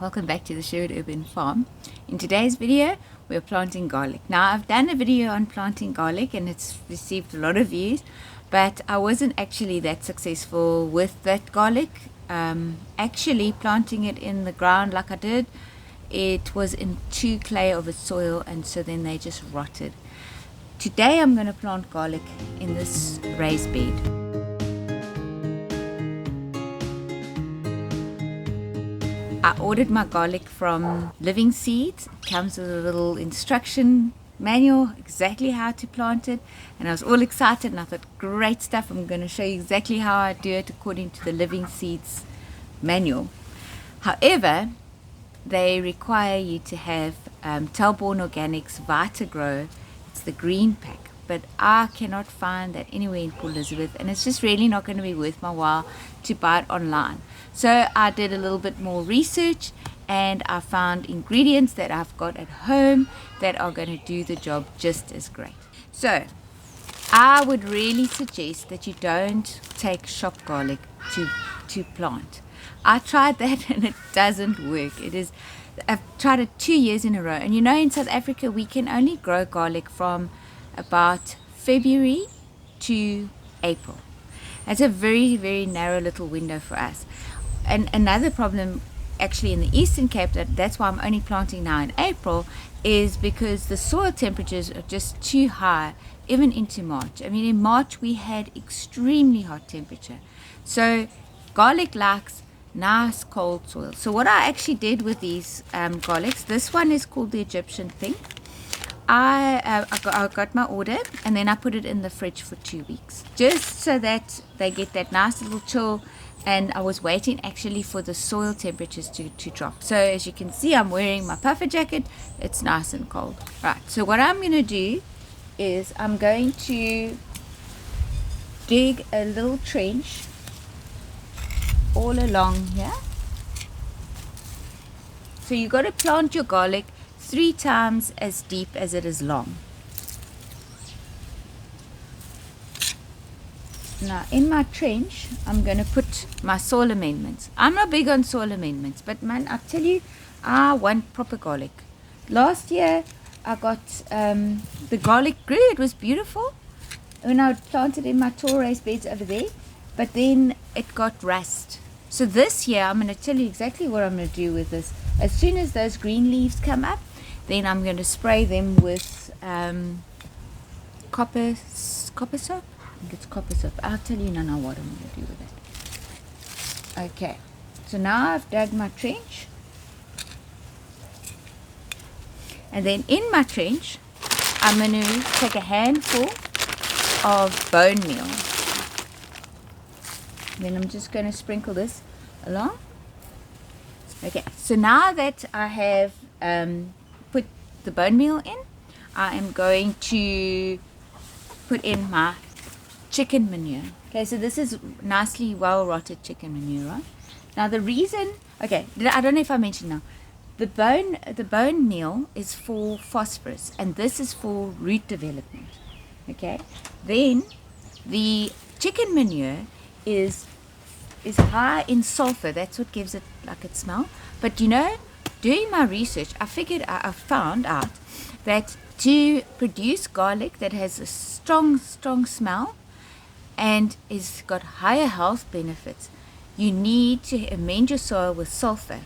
Welcome back to the Sherwood Urban Farm. In today's video, we're planting garlic. Now, I've done a video on planting garlic and it's received a lot of views, but I wasn't actually that successful with that garlic. Actually planting it in the ground like I did, it was in too clay of a soil, and so then they just rotted. Today I'm going to plant garlic in this raised bed. I ordered my garlic from Living Seeds. It comes with a little instruction manual, exactly how to plant it. And I was all excited and I thought, great stuff. I'm going to show you exactly how I do it according to the Living Seeds manual. However, they require you to have Telborn Organics Vitagrow. It's the green pack. But I cannot find that anywhere in Port Elizabeth, and it's just really not going to be worth my while to buy it online. So I did a little bit more research and I found ingredients that I've got at home that are going to do the job just as great. So I would really suggest that you don't take shop garlic to plant. I tried that and it doesn't work. I've tried it 2 years in a row, and in South Africa we can only grow garlic from about February to April. It's a very, very narrow little window for us. And another problem actually in the Eastern Cape, that's why I'm only planting now in April, is because the soil temperatures are just too high even into March. I mean, in March we had extremely hot temperature. So garlic likes nice cold soil. So what I actually did with these garlics, this one is called the Egyptian Pink. I got my order and then I put it in the fridge for 2 weeks just so that they get that nice little chill, and I was waiting actually for the soil temperatures to drop. So as you can see, I'm wearing my puffer jacket. It's nice and cold. Right, so what I'm going to do is I'm going to dig a little trench all along here. So you got to plant your garlic 3 times as deep as it is long. Now in my trench, I'm going to put my soil amendments. I'm not big on soil amendments, but man, I tell you, I want proper garlic. Last year, I got the garlic grew. It was beautiful when I planted in my tall raised beds over there, but then it got rust. So this year, I'm going to tell you exactly what I'm going to do with this. As soon as those green leaves come up, then I'm going to spray them with copper soap. I think it's copper soap. I'll tell you now what I'm going to do with it. Okay, so now I've dug my trench. And then in my trench, I'm going to take a handful of bone meal. Then I'm just going to sprinkle this along. Okay, so now that I have put the bone meal in, I am going to put in my chicken manure. Okay, so this is nicely well rotted chicken manure, right? Now the reason, okay, I don't know if I mentioned now, the bone meal is for phosphorus and this is for root development. Okay, then the chicken manure is high in sulfur. That's what gives it like its smell. But doing my research, I found out that to produce garlic that has a strong smell and is got higher health benefits, you need to amend your soil with sulfur.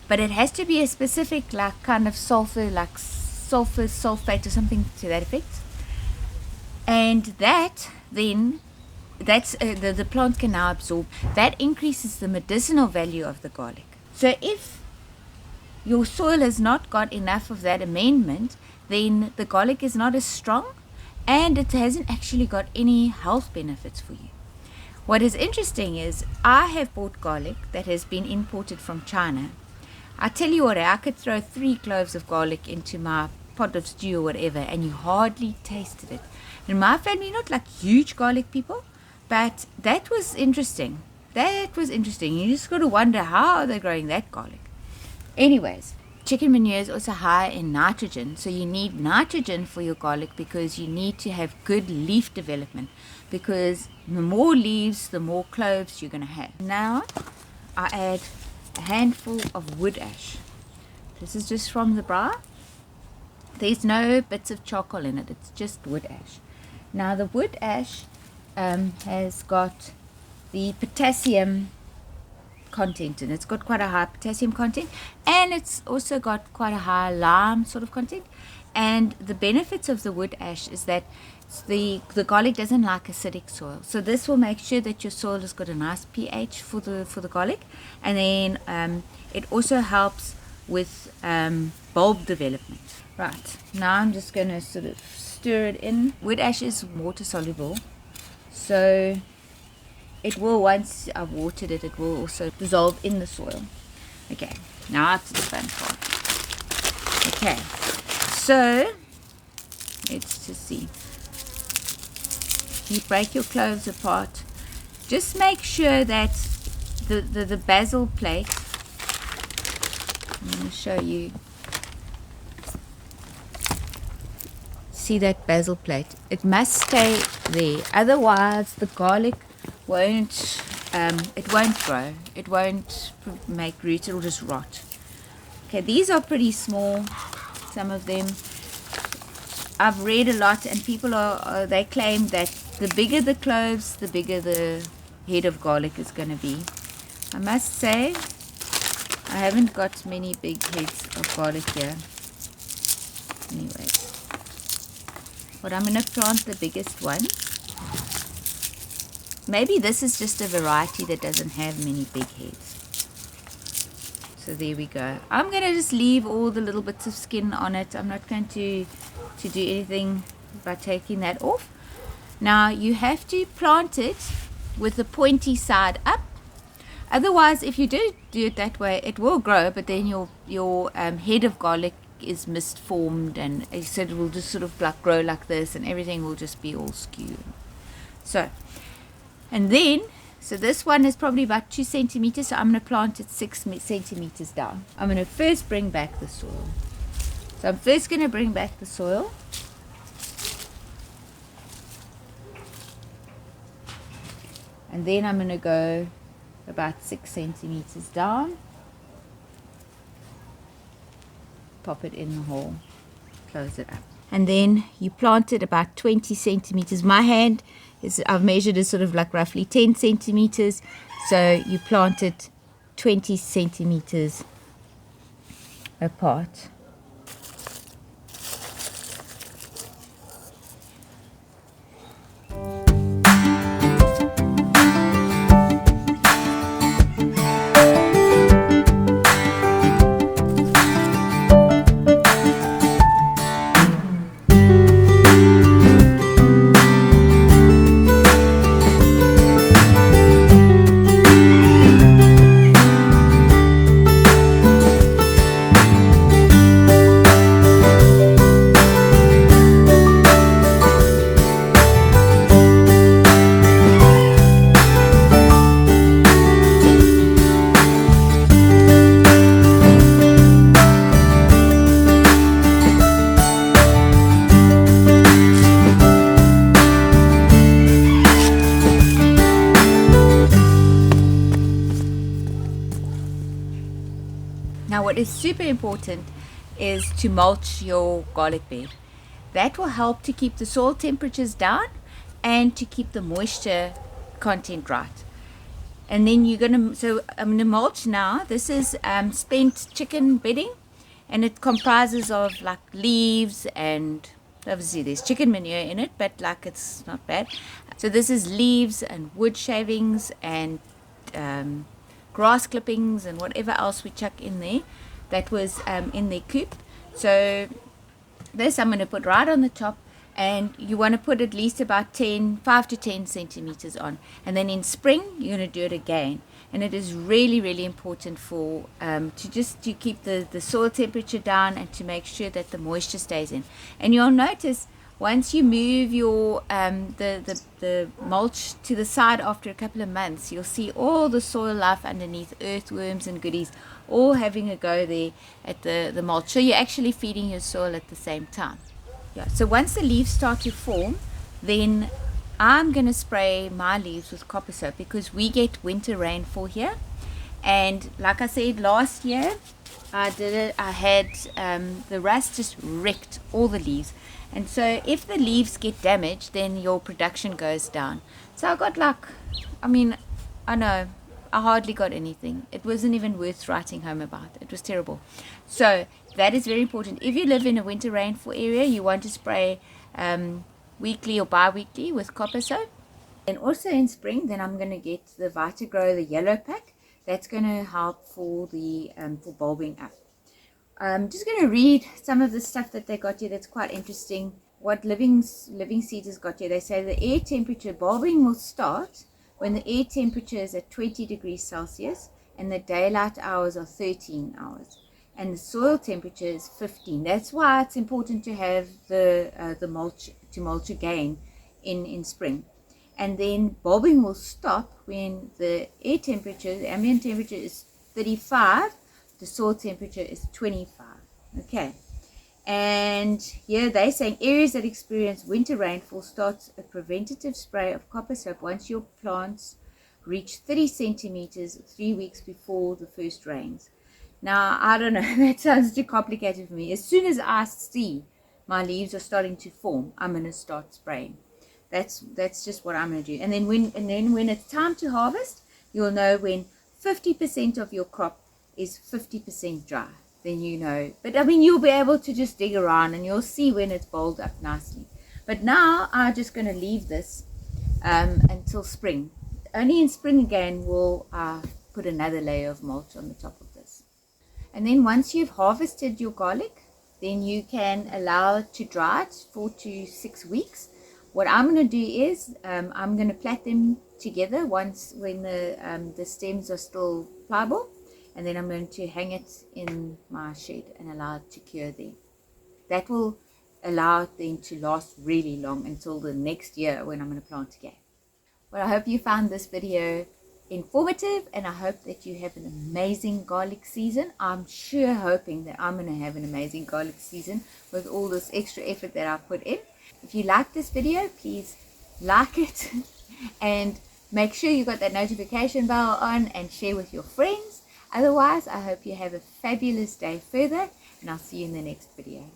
But it has to be a specific kind of sulfur, like sulfur sulfate or something to that effect. And that then the plant can now absorb. That increases the medicinal value of the garlic. So if your soil has not got enough of that amendment, then the garlic is not as strong and it hasn't actually got any health benefits for you. What is interesting is I have bought garlic that has been imported from China. I tell you what, I could throw 3 cloves of garlic into my pot of stew or whatever and you hardly tasted it. In my family, not like huge garlic people, but that was interesting. You just got to wonder, how are they growing that garlic? Anyways, chicken manure is also high in nitrogen. So you need nitrogen for your garlic because you need to have good leaf development. Because the more leaves, the more cloves you're going to have. Now, I add a handful of wood ash. This is just from the braai. There's no bits of charcoal in it, it's just wood ash. Now the wood ash has got the potassium content in it. It's got quite a high potassium content, and it's also got quite a high lime sort of content. And the benefits of the wood ash is that the garlic doesn't like acidic soil, so this will make sure that your soil has got a nice pH for the garlic. And then it also helps with bulb development. Right, now I'm just going to sort of stir it in. Wood ash is water soluble, so it will, once I've watered it, it will also dissolve in the soil. Okay, now to the fun part. Okay, so let's just see. You break your cloves apart. Just make sure that the basil plate, I'm going to show you. See that basil plate? It must stay there, otherwise the garlic won't grow. It won't make roots. It'll just rot. Okay, these are pretty small, some of them. I've read a lot, and people they claim that the bigger the cloves, the bigger the head of garlic is going to be. I must say, I haven't got many big heads of garlic here. Anyway, but I'm going to plant the biggest one. Maybe this is just a variety that doesn't have many big heads. So there we go. I'm going to just leave all the little bits of skin on it. I'm not going to do anything by taking that off. Now you have to plant it with the pointy side up. Otherwise, if you do it that way, it will grow, but then your head of garlic is misformed, and so it will just sort of like grow like this, and everything will just be all skewed. So, and then, so this one is probably about 2 centimeters, so I'm going to plant it 6 centimeters down. I'm going to first bring back the soil. So I'm first going to bring back the soil. And then I'm going to go about 6 centimeters down. Pop it in the hole, close it up, and then you plant it about 20 centimeters. My hand is, I've measured it sort of like roughly 10 centimeters, so you plant it 20 centimeters apart. Now what is super important is to mulch your garlic bed. That will help to keep the soil temperatures down and to keep the moisture content right. And then you're going to, so I'm going to mulch now. This is spent chicken bedding, and it comprises of like leaves, and obviously there's chicken manure in it, but like it's not bad. So this is leaves and wood shavings and grass clippings and whatever else we chuck in there that was in their coop. So this I'm going to put right on the top, and you want to put at least about 5 to 10 centimeters on, and then in spring you're going to do it again. And it is really, really important for to keep the soil temperature down and to make sure that the moisture stays in. And you'll notice once you move your the mulch to the side after a couple of months, you'll see all the soil life underneath, earthworms and goodies, all having a go there at the mulch. So you're actually feeding your soil at the same time. Yeah. So once the leaves start to form, then I'm going to spray my leaves with copper soap, because we get winter rainfall here, And like I said last year, I did it. I had the rust just wrecked all the leaves, and so if the leaves get damaged, then your production goes down. So I got like, I mean, I know I hardly got anything. It wasn't even worth writing home about. It was terrible. So that is very important. If you live in a winter rainfall area, you want to spray weekly or bi-weekly with copper soap. And also in spring, then I'm going to get the Vitagrow, the yellow pack. That's going to help for the for bulbing up. I'm just going to read some of the stuff that they got here that's quite interesting. What Living Seeds has got here. They say the air temperature, bulbing will start when the air temperature is at 20 degrees Celsius and the daylight hours are 13 hours. And the soil temperature is 15. That's why it's important to have the mulch, to mulch again in spring. And then bulbing will stop when the air temperature, the ambient temperature is 35, the soil temperature is 25. Okay. And here they're saying areas that experience winter rainfall starts a preventative spray of copper soap once your plants reach 30 centimeters 3 weeks before the first rains. Now, I don't know, that sounds too complicated for me. As soon as I see my leaves are starting to form, I'm going to start spraying. That's just what I'm going to do. And then when it's time to harvest, you'll know when 50% of your crop is 50% dry. Then you know. But I mean, you'll be able to just dig around and you'll see when it's bowled up nicely. But now I'm just going to leave this until spring. Only in spring again will I put another layer of mulch on the top of this. And then once you've harvested your garlic, then you can allow it to dry it 4 to 6 weeks. What I'm going to do is I'm going to plait them together once when the stems are still pliable, and then I'm going to hang it in my shed and allow it to cure there. That will allow it then to last really long until the next year when I'm going to plant again. Well, I hope you found this video informative, and I hope that you have an amazing garlic season. I'm sure hoping that I'm going to have an amazing garlic season with all this extra effort that I've put in. If you like this video, please like it and make sure you got that notification bell on and share with your friends. Otherwise, I hope you have a fabulous day further, and I'll see you in the next video.